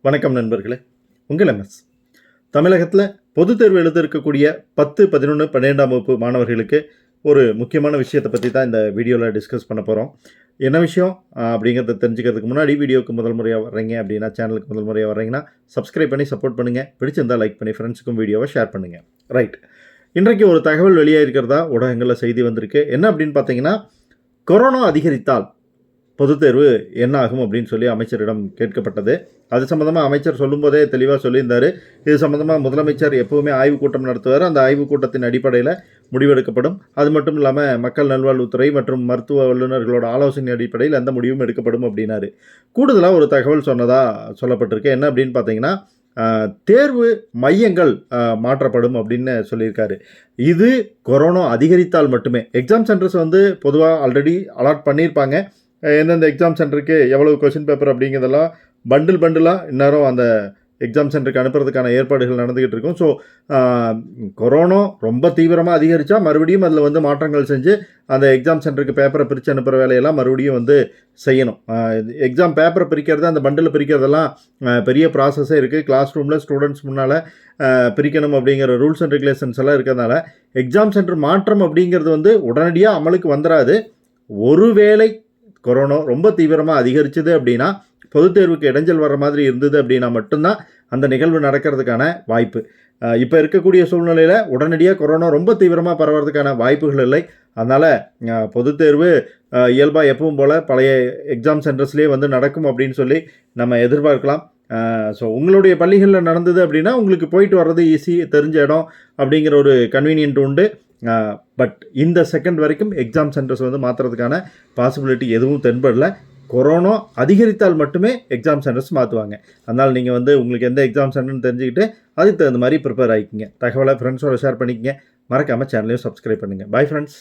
வணக்கம் நண்பர்களே, உங்கள் எம்எஸ். தமிழகத்தில் பொதுத் தேர்வு எழுத இருக்கக்கூடிய 10, 11, 12ஆம் வகுப்பு மாணவர்களுக்கு ஒரு முக்கியமான விஷயத்தை பற்றி தான் இந்த வீடியோவில் டிஸ்கஸ் பண்ண போகிறோம். என்ன விஷயம் அப்படிங்கிறத தெரிஞ்சுக்கிறதுக்கு முன்னாடி வீடியோவுக்கு முதல் முறையாக வர்றீங்க அப்படின்னா, சேனலுக்கு முதல் முறையாக வர்றீங்கன்னா சப்ஸ்கிரைப் பண்ணி சப்போர்ட் பண்ணுங்கள். பிடிச்சிருந்தால் லைக் பண்ணி ஃப்ரெண்ட்ஸுக்கும் வீடியோவை ஷேர் பண்ணுங்கள். ரைட், இன்றைக்கு ஒரு தகவல் வெளியாக இருக்கிறதா ஊடகங்களில் செய்தி வந்திருக்கு. என்ன அப்படின்னு பார்த்தீங்கன்னா, கொரோனா அதிகரித்தால் பொதுத் தேர்வு என்ன ஆகும் அப்படின்னு சொல்லி அமைச்சரிடம் கேட்கப்பட்டது. அது சம்மந்தமாக அமைச்சர் சொல்லும்போதே தெளிவாக சொல்லியிருந்தார். இது சம்மந்தமாக முதலமைச்சர் எப்போவுமே ஆய்வுக் கூட்டம் நடத்துவார். அந்த ஆய்வுக் கூட்டத்தின் அடிப்படையில் முடிவெடுக்கப்படும். அது மட்டும் இல்லாமல் மக்கள் நல்வாழ்வுத்துறை மற்றும் மருத்துவ வல்லுநர்களோட ஆலோசனை அடிப்படையில் எந்த முடிவும் எடுக்கப்படும் அப்படின்னாரு. கூடுதலாக ஒரு தகவல் சொன்னதாக சொல்லப்பட்டிருக்கு. என்ன அப்படின்னு பார்த்தீங்கன்னா, தேர்வு மையங்கள் மாற்றப்படும் அப்படின்னு சொல்லியிருக்காரு. இது கொரோனா அதிகரித்தால் மட்டுமே. எக்ஸாம் சென்டர்ஸ் பொதுவாக ஆல்ரெடி அலாட் பண்ணியிருப்பாங்க. எந்தெந்த எக்ஸாம் சென்டருக்கு எவ்வளவு கொஷின் பேப்பர் அப்படிங்கிறதெல்லாம் பண்டிலாக இந்நேரம் அந்த எக்ஸாம் சென்டருக்கு அனுப்புறதுக்கான ஏற்பாடுகள் நடந்துக்கிட்டு இருக்கும். ஸோ கொரோனா ரொம்ப தீவிரமாக அதிகரித்தா மறுபடியும் அதில் மாற்றங்கள் செஞ்சு அந்த எக்ஸாம் சென்டருக்கு பேப்பரை பிரித்து அனுப்புகிற வேலையெல்லாம் மறுபடியும் செய்யணும். எக்ஸாம் பேப்பரை பிரிக்கிறது, அந்த பண்டில் பிரிக்கிறதெல்லாம் பெரிய ப்ராசஸே இருக்குது. கிளாஸ் ரூமில் ஸ்டூடெண்ட்ஸ் முன்னால் பிரிக்கணும் அப்படிங்கிற ரூல்ஸ் அண்ட் ரெகுலேஷன்ஸ் எல்லாம் இருக்கிறதுனால எக்ஸாம் சென்டர் மாற்றம் அப்படிங்கிறது உடனடியாக அமலுக்கு வந்துடாது. ஒருவேளை கொரோனா ரொம்ப தீவிரமாக அதிகரிச்சது அப்படின்னா, பொதுத் தேர்வுக்கு இடைஞ்சல் வர மாதிரி இருந்தது அப்படின்னா மட்டும்தான் அந்த நிகழ்வு நடக்கிறதுக்கான வாய்ப்பு. இப்போ இருக்கக்கூடிய சூழ்நிலையில் உடனடியாக கொரோனா ரொம்ப தீவிரமாக பரவறதுக்கான வாய்ப்புகள் இல்லை. அதனால் பொதுத் தேர்வு இயல்பாக எப்பவும் போல் பழைய எக்ஸாம் சென்டர்ஸ்லேயே நடக்கும் அப்படின்னு சொல்லி நம்ம எதிர்பார்க்கலாம். ஸோ உங்களுடைய பள்ளிகளில் நடந்தது அப்படின்னா உங்களுக்கு போயிட்டு வர்றது ஈஸி, தெரிஞ்ச இடம் அப்படிங்கிற ஒரு கன்வீனியன்ட் உண்டு. பட் இந்த செகண்ட் வரைக்கும் எக்ஸாம் சென்டர்ஸ் மாற்றுறதுக்கான பாசிபிலிட்டி எதுவும் தென்படல. கொரோனா அதிகரித்தால் மட்டுமே எக்ஸாம் சென்டர்ஸ் மாற்றுவாங்க. அதனால் நீங்கள் உங்களுக்கு எந்த எக்ஸாம் சென்டர்னு தெரிஞ்சுக்கிட்டு அதுக்கு தகுந்த மாதிரி ப்ரிப்பேர் ஆகிக்கிங்க. தகவலை ஃப்ரெண்ட்ஸோட ஷேர் பண்ணிக்கங்க. மறக்காமல் சேனலையும் சப்ஸ்கிரைப் பண்ணுங்கள். Bye friends.